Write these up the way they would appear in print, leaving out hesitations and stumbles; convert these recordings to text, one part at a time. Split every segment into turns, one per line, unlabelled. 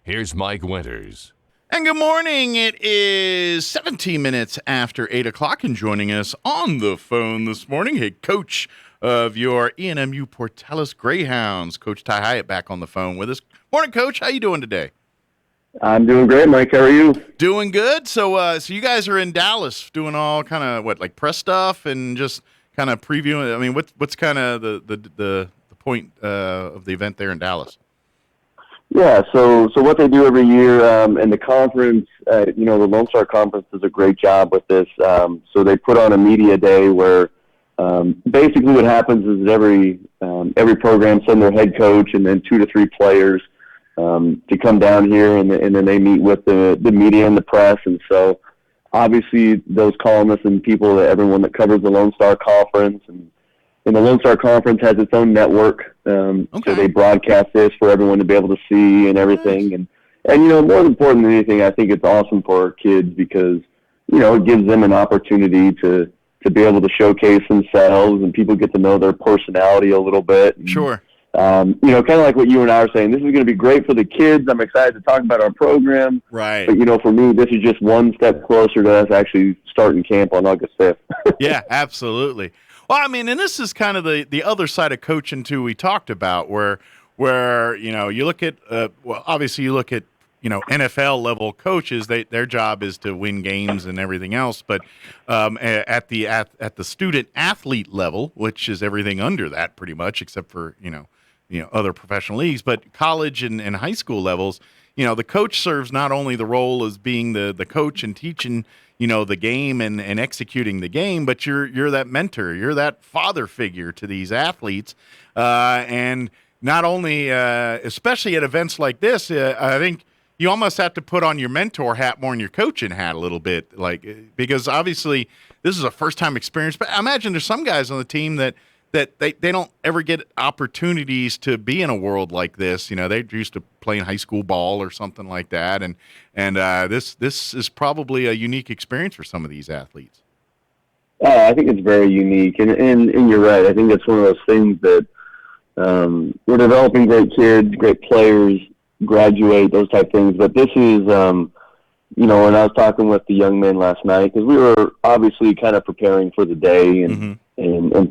Here's Mike Winters.
And good morning. It is 17 minutes after 8 o'clock, and joining us on the phone this morning, head coach of your ENMU Portales Greyhounds, Coach Ty Hiatt, back on the phone with us. Morning, Coach. How you doing today?
I'm doing great, Mike. How are you?
Doing good. So you guys are in Dallas doing all kind of like press stuff and just kind of previewing. I mean, what's kind of the point of the event there in Dallas?
Yeah, so what they do every year, and the conference, the Lone Star Conference does a great job with this. So they put on a media day where basically what happens is every program send their head coach and then 2 to 3 players to come down here, and then they meet with the media and the press. And so obviously those columnists and people, everyone that covers the Lone Star Conference, and the Lone Star Conference has its own network, so they broadcast this for everyone to be able to see and everything. Nice. And more important than anything, I think it's awesome for our kids because, it gives them an opportunity to be able to showcase themselves, and people get to know their personality a little bit. And,
sure.
Kind of like what you and I are saying, this is going to be great for the kids. I'm excited to talk about our program.
Right.
But, for me, this is just one step closer to us actually starting camp on August 5th.
Yeah, absolutely. Well, I mean, and this is kind of the other side of coaching too. We talked about where you look at obviously you look at NFL level coaches. Their job is to win games and everything else. But at the student athlete level, which is everything under that pretty much, except for other professional leagues, but college and high school levels, the coach serves not only the role as being the coach and teaching the game and executing the game, but you're that mentor, you're that father figure to these athletes, and not only, especially at events like this, I think you almost have to put on your mentor hat more than your coaching hat a little bit, because obviously this is a first time experience. But I imagine there's some guys on the team that they don't ever get opportunities to be in a world like this. They're used to playing high school ball or something like that, and this is probably a unique experience for some of these athletes.
I think it's very unique, and you're right. I think that's one of those things that we're developing great kids, great players, graduate, those type things. But this is, when I was talking with the young men last night, because we were obviously kind of preparing for the day and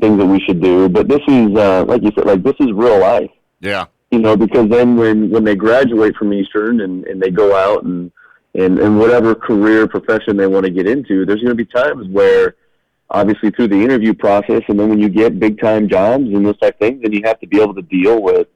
things that we should do. But this is, like you said, this is real life.
Yeah.
Because then when they graduate from Eastern and they go out and whatever career profession they want to get into, there's going to be times where, obviously through the interview process, and then when you get big-time jobs and those type of things, then you have to be able to deal with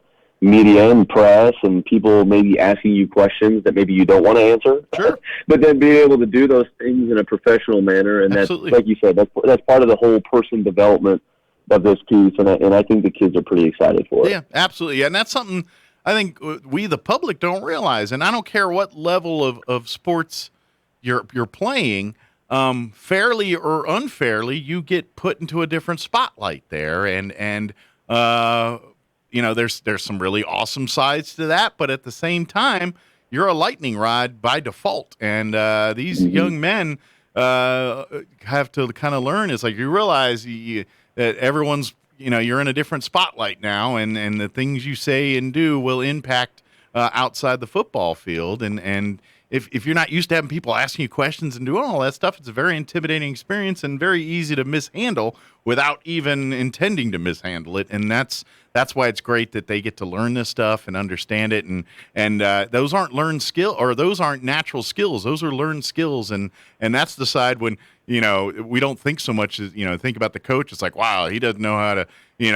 media and press and people maybe asking you questions that maybe you don't want to answer.
Sure.
But then being able to do those things in a professional manner, and
Absolutely.
That's, like you said, that's part of the whole person development of this piece, and I think the kids are pretty excited for it.
Yeah, absolutely. And that's something I think we, the public, don't realize. And I don't care what level of sports you're playing, fairly or unfairly, you get put into a different spotlight there. And there's some really awesome sides to that, but at the same time, you're a lightning rod by default. And these young men have to kind of learn. It's like you realize that everyone's, you're in a different spotlight now, and the things you say and do will impact outside the football field. And if you're not used to having people asking you questions and doing all that stuff, it's a very intimidating experience and very easy to mishandle without even intending to mishandle it. And that's why it's great that they get to learn this stuff and understand it. And those aren't learned skill, or those aren't natural skills. Those are learned skills. And that's the side when, we don't think so much as, think about the coach. It's like, wow, he doesn't know how to, he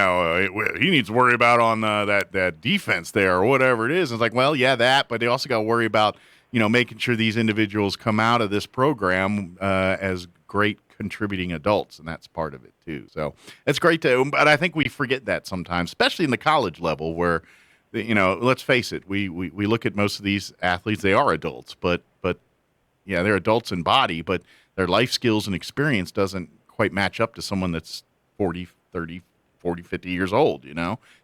needs to worry about on that defense there or whatever it is. And it's like, well, yeah, but they also got to worry about, making sure these individuals come out of this program as great contributing adults, and that's part of it too. So it's great but I think we forget that sometimes, especially in the college level where, let's face it, we look at most of these athletes, they are adults, but yeah, they're adults in body, but their life skills and experience doesn't quite match up to someone that's 40, 30, 40, 50 years old,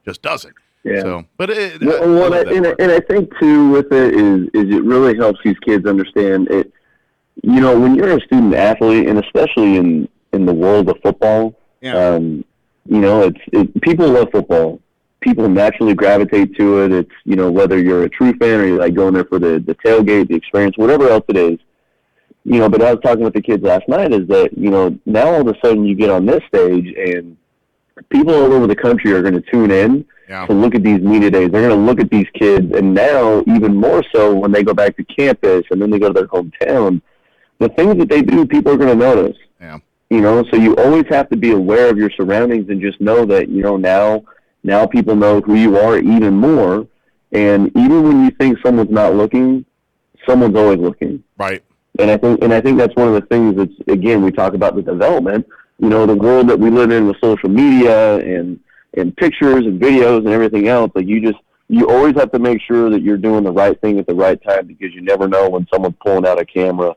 just doesn't.
Yeah.
So, but
and I think too with it is it really helps these kids understand it. When you're a student athlete, and especially in the world of football,
yeah.
people love football. people naturally gravitate to it. It's, you know, whether you're a true fan or you're like going there for the tailgate, the experience, whatever else it is. You know, but I was talking with the kids last night is that, you know, now all of a sudden you get on this stage and people all over the country are going to tune in to look at these media days. They're going to look at these kids. And now even more so when they go back to campus and then they go to their hometown, the things that they do, people are going to notice.
Yeah.
You know, so you always have to be aware of your surroundings and just know that, you know, now people know who you are even more. And even when you think someone's not looking, someone's always looking.
Right.
And I think that's one of the things that's, again, we talk about the development, you know, the world that we live in with social media and pictures and videos and everything else. Like you always have to make sure that you're doing the right thing at the right time, because you never know when someone's pulling out a camera,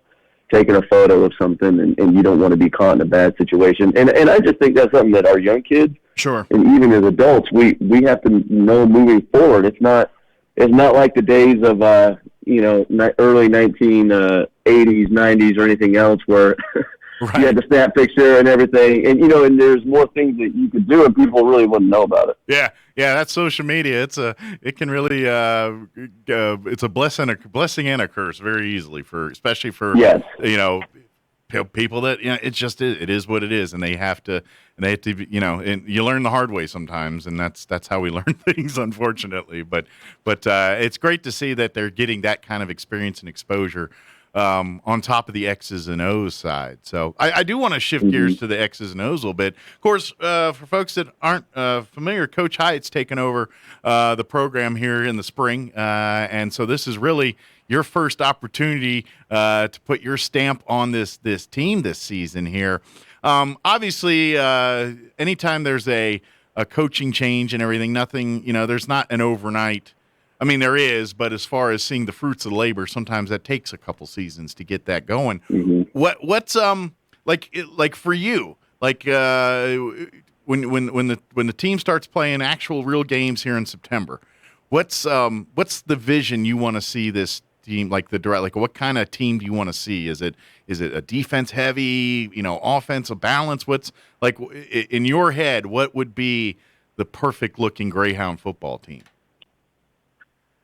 taking a photo of something, and you don't want to be caught in a bad situation. And I just think that's something that our young kids,
sure,
and even as adults, we have to know moving forward. It's not like the days of you know, early 1980s, 90s, or anything else where right. You had the snap picture and everything, and you know, and there's more things that you could do, and people really wouldn't know about it.
Yeah, that's social media. It can really it's a blessing and a curse very easily especially for
yes.
You know, people that, you know, it is what it is, and they have to, you know, and you learn the hard way sometimes, and that's how we learn things, unfortunately. But it's great to see that they're getting that kind of experience and exposure on top of the X's and O's side. So I do want to shift gears to the X's and O's a little bit. Of course, for folks that aren't familiar, Coach Hiatt's taken over the program here in the spring, and so this is really your first opportunity to put your stamp on this team this season here. Obviously, anytime there's a coaching change and everything, nothing, you know, there's not an overnight. I mean, there is, but as far as seeing the fruits of labor, sometimes that takes a couple seasons to get that going.
Mm-hmm.
What's like for you, like when the team starts playing actual real games here in September, what's the vision you want to see this team, like what kind of team do you want to see? Is it a defense heavy, you know, offensive balance? What's like in your head? What would be the perfect looking Greyhound football team?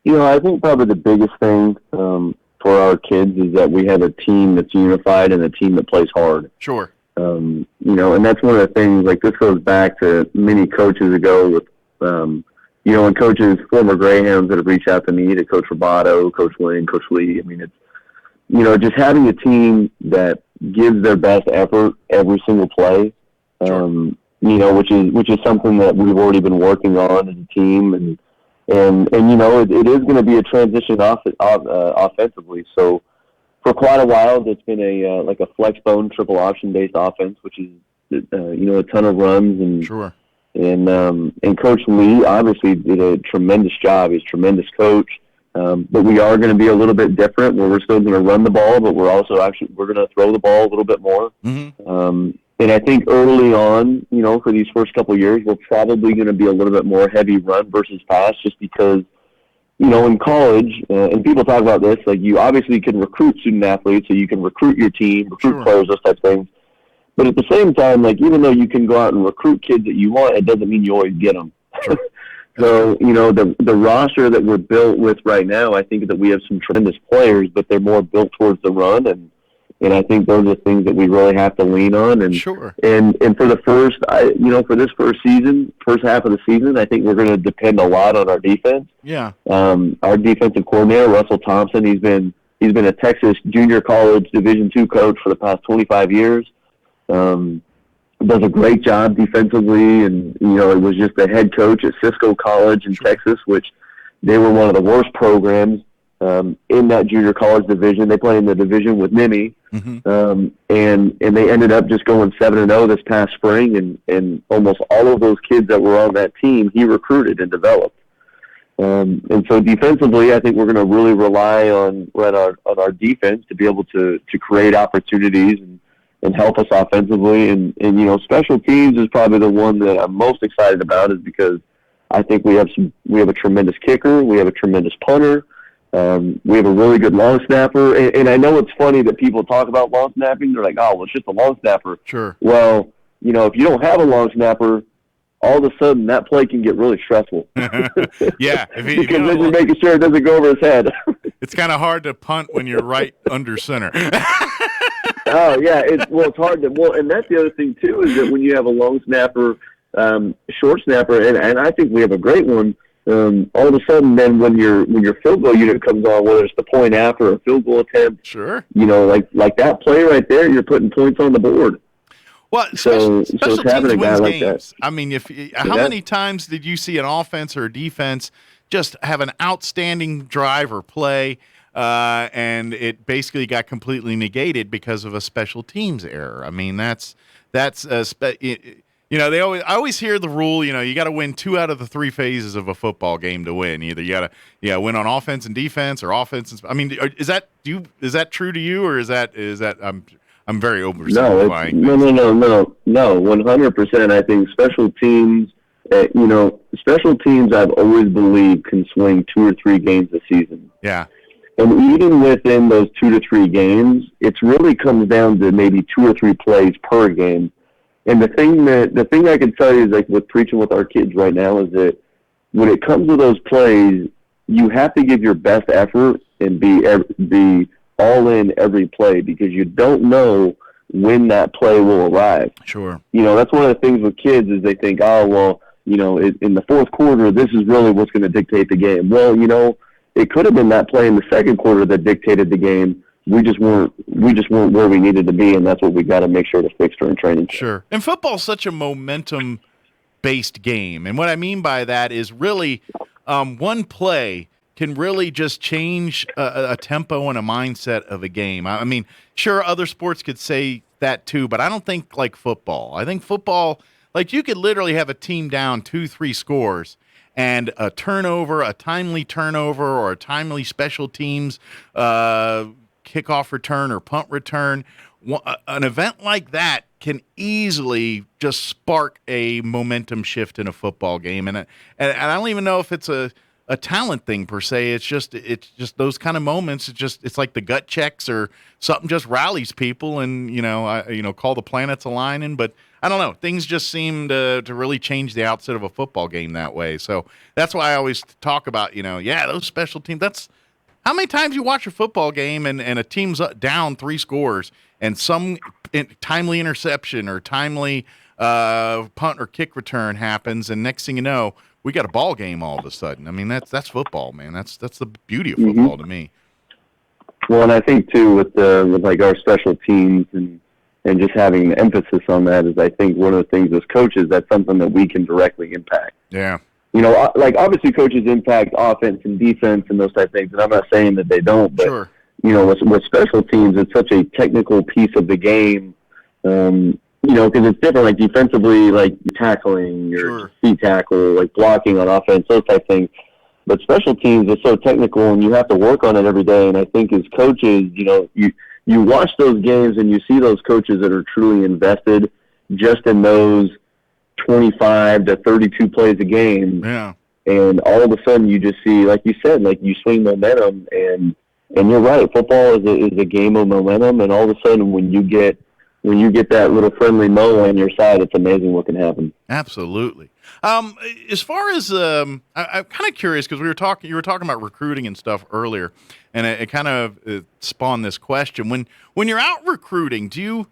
You know, I think probably the biggest thing for our kids is that we have a team that's unified and a team that plays hard.
Sure.
You know, and that's one of the things, like this goes back to many coaches ago with, you know, and coaches, former Greyhounds that have reached out to me, to Coach Roboto, Coach Lynn, Coach Lee. I mean, it's, you know, just having a team that gives their best effort every single play,
sure.
You know, which is something that we've already been working on as a team. And you know, it is going to be a transition offensively. So for quite a while, it's been like a flex bone triple option based offense, which is you know, a ton of runs and
sure.
And Coach Lee obviously did a tremendous job. He's a tremendous coach. But we are going to be a little bit different, where we're still going to run the ball, but we're also we're going to throw the ball a little bit more.
Mm-hmm.
And I think early on, you know, for these first couple of years, we're probably going to be a little bit more heavy run versus pass, just because, you know, in college, and people talk about this, like you obviously can recruit student athletes, so you can recruit your team, recruit
sure.
players, those types of things. But at the same time, like, even though you can go out and recruit kids that you want, it doesn't mean you always get them.
Sure.
So, you know, the roster that we're built with right now, I think that we have some tremendous players, but they're more built towards the run, and I think those are things that we really have to lean on. And
sure.
And for the for this first half of the season, I think we're going to depend a lot on our defense.
Yeah.
Our defensive coordinator, Russell Thompson, he's been a Texas junior college Division II coach for the past 25 years. Does a great job defensively, and you know, it was just the head coach at Cisco College in Texas, which they were one of the worst programs in that junior college division. They play in the division with Nimi, and they ended up just going 7-0 this past spring, and almost all of those kids that were on that team he recruited and developed. And so defensively, I think we're going to really rely on our defense to be able to create opportunities and help us offensively. And you know, special teams is probably the one that I'm most excited about, is because I think we have a tremendous kicker, we have a tremendous punter, we have a really good long snapper. And I know it's funny that people talk about long snapping. They're like, oh, well, it's just a long snapper.
Sure.
Well, you know, if you don't have a long snapper, all of a sudden that play can get really stressful.
Yeah,
because then you're making sure it doesn't go over his head.
It's kind of hard to punt when you're right under center.
Oh yeah, it's hard to and that's the other thing too, is that when you have a long snapper, short snapper, and I think we have a great one. All of a sudden, then when your field goal unit comes on, whether it's the point after or a field goal attempt,
sure,
like that play right there, you're putting points on the board.
Well, special teams wins
like
games.
That.
I mean, how many times did you see an offense or a defense just have an outstanding drive or play, and it basically got completely negated because of a special teams error? I mean, that's I always hear the rule. You got to win 2 out of the 3 phases of a football game to win. Either you got to win on offense and defense, or offense and. I mean, is that true to you, or is that I'm very oversimplifying.
No. 100%. I think special teams. Special teams, I've always believed, can swing 2 or 3 games a season.
Yeah.
And even within those 2 to 3 games, it really comes down to maybe 2 or 3 plays per game. And the thing I can tell you is, like, with preaching with our kids right now, is that when it comes to those plays, you have to give your best effort and be all in every play, because you don't know when that play will arrive.
Sure.
That's one of the things with kids, is they think, oh, well, in the fourth quarter, this is really what's going to dictate the game. Well, it could have been that play in the second quarter that dictated the game. We just weren't where we needed to be, and that's what we got to make sure to fix during training.
Sure. And football is such a momentum-based game, and what I mean by that is really one play can really just change a tempo and a mindset of a game. I mean, sure, other sports could say that too, but I don't think like football. I think football, like, you could literally have a team down 2-3 scores, and a turnover, a timely turnover, or a timely special teams kickoff return or punt return. An event like that can easily just spark a momentum shift in a football game, and I don't even know if it's a talent thing per se. It's just those kind of moments. It's like the gut checks or something just rallies people, and call the planets aligning. But I don't know. Things just seem to really change the outset of a football game that way. So that's why I always talk about those special teams. That's how many times you watch a football game and a team's down 3 scores and some timely interception or timely punt or kick return happens, and next thing you know, we got a ball game all of a sudden. I mean, that's football, man. That's the beauty of football to me.
Well, and I think too with like our special teams and just having the emphasis on that, is I think one of the things as coaches, that's something that we can directly impact.
Yeah.
Like, obviously coaches impact offense and defense and those type of things, and I'm not saying that they don't, but
sure.
With special teams, it's such a technical piece of the game. Because it's different, like defensively, like tackling, your feet tackle, like blocking on offense, those type of things. But special teams is so technical, and you have to work on it every day. And I think as coaches, you watch those games and you see those coaches that are truly invested just in those 25 to 32 plays a game.
Yeah.
And all of a sudden you just see, like you said, like you swing momentum, and you're right. Football is a game of momentum, and all of a sudden when you get that little friendly Mo on your side, it's amazing what can happen.
Absolutely. As far as I'm kind of curious, because you were talking about recruiting and stuff earlier, and it kind of spawned this question. When you're out recruiting, do you,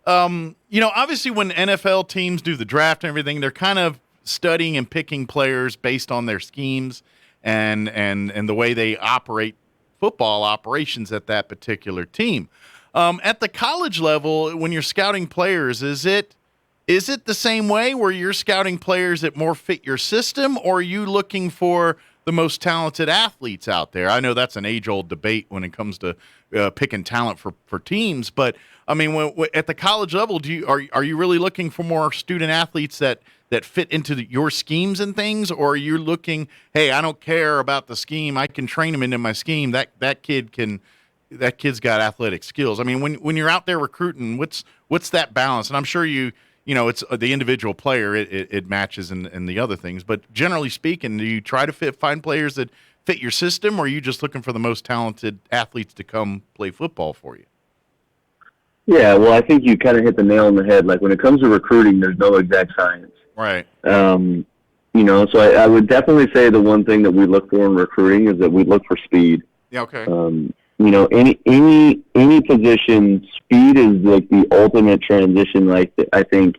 obviously when NFL teams do the draft and everything, they're kind of studying and picking players based on their schemes and the way they operate football operations at that particular team. At the college level, when you're scouting players, is it the same way where you're scouting players that more fit your system, or are you looking for the most talented athletes out there? I know that's an age-old debate when it comes to picking talent for teams, but I mean, at the college level, are you really looking for more student athletes that fit into your schemes and things, or are you looking, hey, I don't care about the scheme, I can train him into my scheme. That kid's got athletic skills. I mean, when you're out there recruiting, what's that balance? And I'm sure it's the individual player, it matches and the other things. But generally speaking, do you try to find players that fit your system, or are you just looking for the most talented athletes to come play football for you?
Yeah, well, I think you kind of hit the nail on the head. Like, when it comes to recruiting, there's no exact science.
Right.
So I would definitely say the one thing that we look for in recruiting is that we look for speed.
Yeah. Okay.
Any position, speed is like the ultimate transition. Like I think,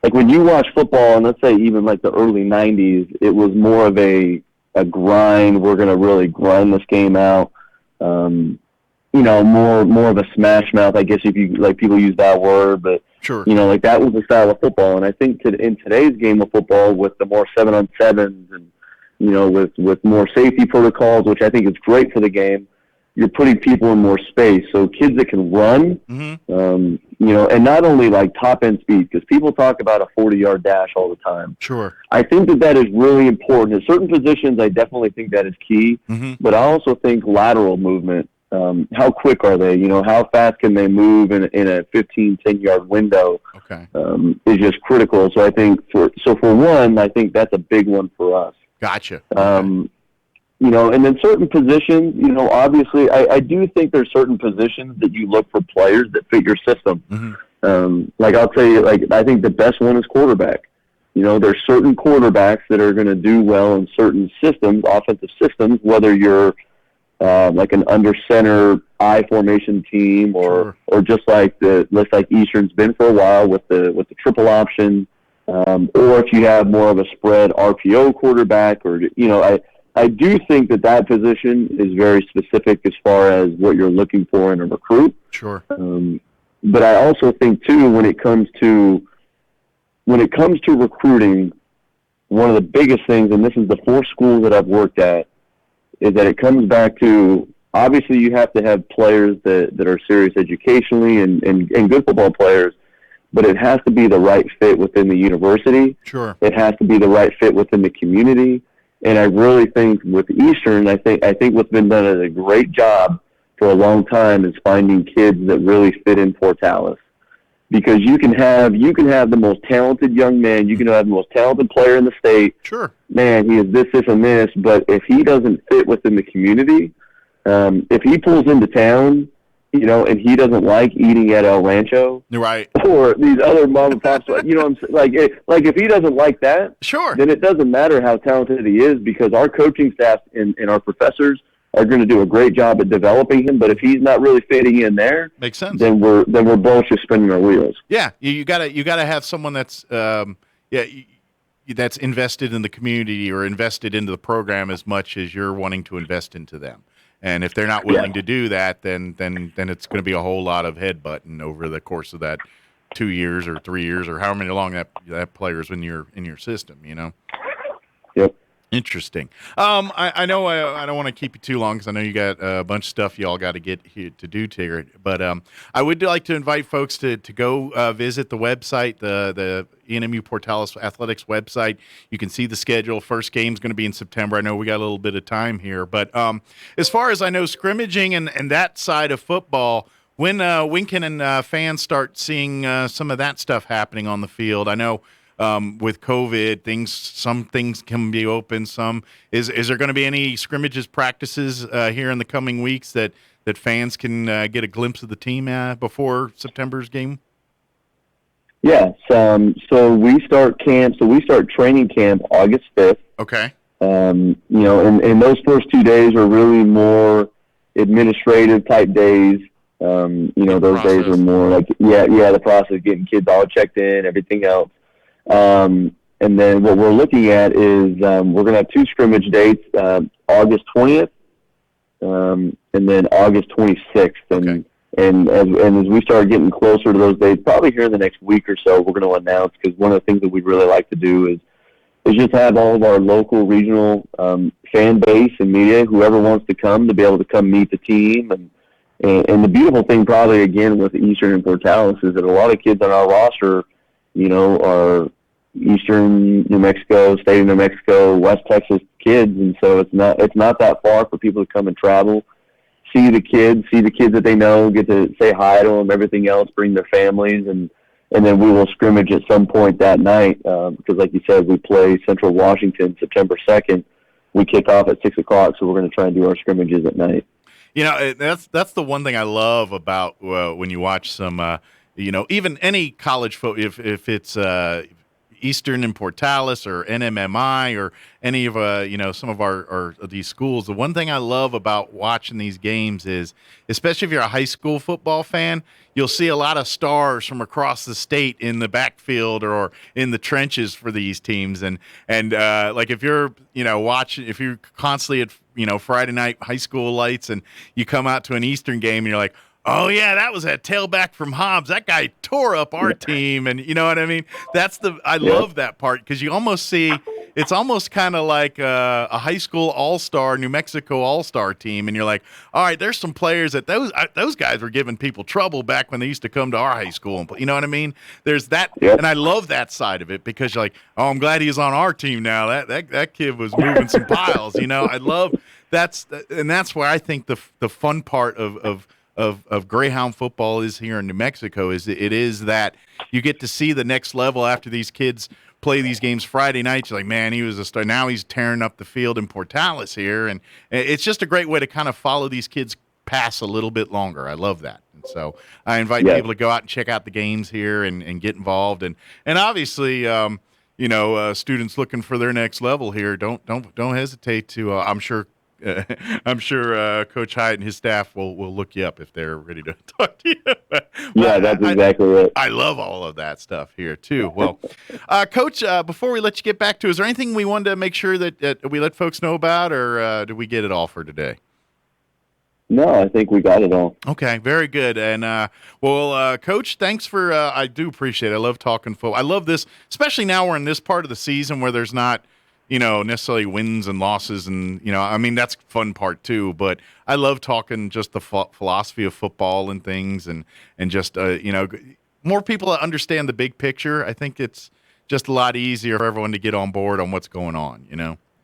like when you watch football, and let's say even like the early '90s, it was more of a grind. We're going to really grind this game out. More of a smash mouth, I guess, if you like, people use that word, but
Sure.
like that was the style of football. And I think in today's game of football, with the more 7-on-7s and with more safety protocols, which I think is great for the game, you're putting people in more space. So kids that can run, and not only like top end speed, because people talk about a 40-yard dash all the time.
Sure.
I think that is really important. In certain positions, I definitely think that is key, but I also think lateral movement. How quick are they? How fast can they move in a 10-yard window?
Okay.
Is just critical. So I think for one, I think that's a big one for us.
Gotcha. Okay.
And then certain positions, obviously I do think there's certain positions that you look for players that fit your system. Like I'll tell you, like I think the best one is quarterback. There's certain quarterbacks that are going to do well in certain systems, offensive systems, whether you're like an under center I formation team, or just like Eastern's been for a while with the triple option, or if you have more of a spread RPO quarterback, or I do think that position is very specific as far as what you're looking for in a recruit.
Sure.
But I also think too, when it comes to recruiting, one of the biggest things, and this is the 4 schools that I've worked at, is that it comes back to, obviously you have to have players that are serious educationally and good football players, but it has to be the right fit within the university.
Sure.
It has to be the right fit within the community. And I really think with Eastern, I think what's been done is a great job for a long time is finding kids that really fit in Portales. Because you can have the most talented young man, you can have the most talented player in the state.
Sure.
Man, he is this, and this. But if he doesn't fit within the community, if he pulls into town, and he doesn't like eating at El Rancho,
right,
or these other mom and pops, what I'm saying? Like if he doesn't like that,
sure,
then it doesn't matter how talented he is, because our coaching staff and our professors are going to do a great job at developing him. But if he's not really fitting in there,
makes sense.
Then we're both just spinning our wheels.
Yeah, you gotta have someone that's that's invested in the community or invested into the program as much as you're wanting to invest into them. And if they're not willing to do that, then it's going to be a whole lot of headbutting over the course of that 2 years or 3 years or however many long that player's in your system.
Yep.
Interesting. I know I don't want to keep you too long because I know you got a bunch of stuff you all got to get here to do, Tigger. But I would like to invite folks to go visit the website, the ENMU Portales Athletics website. You can see the schedule. First game's going to be in September. I know we got a little bit of time here. But as far as I know, scrimmaging and that side of football, when can fans start seeing some of that stuff happening on the field? I know with COVID, some things can be open. Some is there going to be any scrimmages, practices here in the coming weeks that fans can get a glimpse of the team before September's game?
Yes. So we start camp. So we start training camp August 5th.
Okay.
And those first 2 days are really more administrative type days. Those days are more like the process of getting kids all checked in, everything else. And then what we're looking at is we're going to have 2 scrimmage dates, August 20th and then August 26th. And as we start getting closer to those dates, probably here in the next week or so, we're going to announce, because one of the things that we'd really like to do is just have all of our local, regional fan base and media, whoever wants to come, to be able to come meet the team. And the beautiful thing probably, again, with Eastern and Portales is that a lot of kids on our roster are Eastern New Mexico, state of New Mexico, West Texas kids, and so it's not that far for people to come and travel, see the kids that they know, get to say hi to them, everything else, bring their families, and then we will scrimmage at some point that night, because like you said, we play Central Washington September 2nd. We kick off at 6 o'clock, so we're going to try and do our scrimmages at night.
That's the one thing I love about when you watch some, even any college football, if it's Eastern and Portales or NMMI or any of some of our these schools. The one thing I love about watching these games is, especially if you're a high school football fan, you'll see a lot of stars from across the state in the backfield or in the trenches for these teams. And like if you're watching, if you're constantly at Friday night high school lights and you come out to an Eastern game and you're like, oh, yeah, that was that tailback from Hobbs. That guy tore up our team. And you know what I mean? I love that part because you almost see it's almost kind of like a high school all-star, New Mexico all-star team. And you're like, all right, there's some players that those guys were giving people trouble back when they used to come to our high school. You know what I mean? There's that.
Yep.
And I love that side of it because you're like, oh, I'm glad he's on our team now. That kid was moving some piles. I love that's where I think the fun part of Greyhound football is here in New Mexico is it is that you get to see the next level after these kids play these games Friday nights. You're like, man, he was a star. Now he's tearing up the field in Portales here. And it's just a great way to kind of follow these kids pass a little bit longer. I love that. And so I invite people to go out and check out the games here and get involved. And obviously, students looking for their next level here, don't hesitate to, I'm sure Coach Hiatt and his staff will look you up if they're ready to talk to you.
That's exactly it.
I love all of that stuff here too. Well, Coach, before we let you get back to, is there anything we wanted to make sure that we let folks know about, or did we get it all for today?
No, I think we got it all.
Okay, very good. And Coach, thanks for. I do appreciate it. I love talking football. I love this, especially now we're in this part of the season where there's not necessarily wins and losses and, that's fun part too, but I love talking just the philosophy of football and things and just, more people understand the big picture. I think it's just a lot easier for everyone to get on board on what's going on,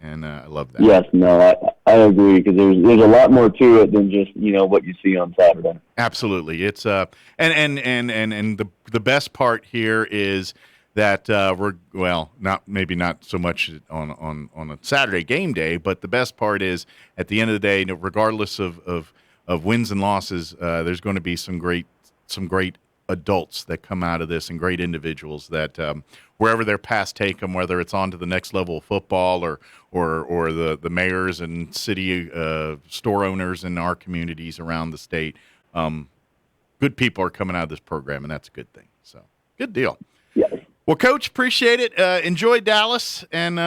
and I love that.
Yes, no, I agree because there's a lot more to it than just, what you see on Saturday.
Absolutely. It's, and the best part here is that not so much on a Saturday game day, but the best part is at the end of the day, regardless of wins and losses, there's going to be some great adults that come out of this and great individuals that wherever their paths take them, whether it's on to the next level of football or the mayors and city store owners in our communities around the state, good people are coming out of this program, and that's a good thing. So good deal.
Yes.
Well, Coach, appreciate it. Enjoy Dallas, and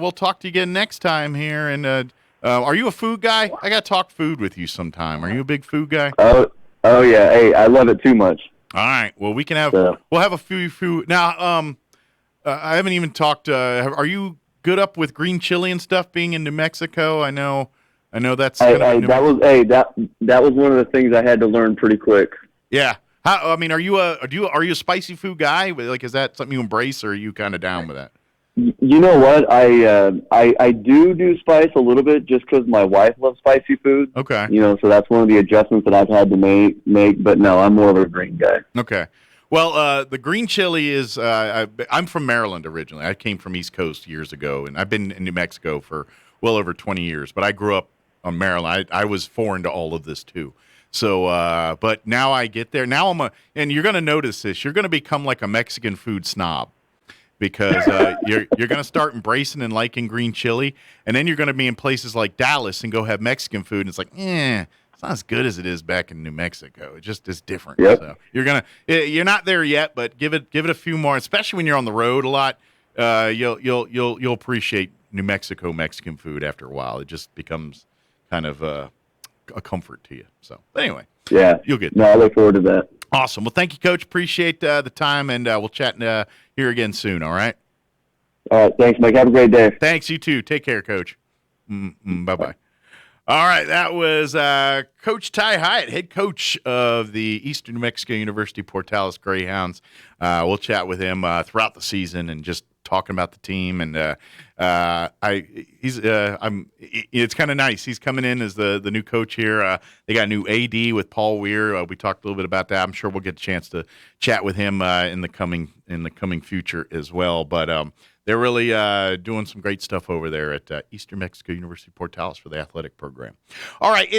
we'll talk to you again next time here. And are you a food guy? I got to talk food with you sometime. Are you a big food guy?
Oh yeah. Hey, I love it too much.
All right. Well, we'll have a few food. Now, I haven't even talked. Are you good up with green chili and stuff being in New Mexico? I know that's.
That was one of the things I had to learn pretty quick.
Yeah. Are you a spicy food guy? Like, is that something you embrace, or are you kind of down with that?
You know what? I do spice a little bit just because my wife loves spicy food.
Okay.
So that's one of the adjustments that I've had to make. But no, I'm more of a green guy.
Okay. Well, the green chili is. I'm from Maryland originally. I came from East Coast years ago, and I've been in New Mexico for well over 20 years. But I grew up on Maryland. I was foreign to all of this too. So, but now I get there. Now and you're going to notice this. You're going to become like a Mexican food snob because you're going to start embracing and liking green chili, and then you're going to be in places like Dallas and go have Mexican food, and it's like, it's not as good as it is back in New Mexico. It just is different.
Yep.
So you're not there yet, but give it a few more, especially when you're on the road a lot. You'll appreciate New Mexico Mexican food after a while. It just becomes kind of a comfort to you. So anyway,
yeah,
you'll get.
No, I look forward to that.
Awesome. Well, thank you, Coach. Appreciate the time, and we'll chat here again soon. All right.
All right. Thanks, Mike. Have a great day.
Thanks. You too. Take care, Coach. Bye-bye. All right. That was Coach Ty Hiatt, head coach of the Eastern New Mexico University Portales Greyhounds. We'll chat with him throughout the season and just talking about the team, and it's kind of nice. He's coming in as the new coach here. They got a new AD with Paul Weir. We talked a little bit about that. I'm sure we'll get a chance to chat with him in the coming future as well. But they're really doing some great stuff over there at Eastern Mexico University Portales for the athletic program. All right.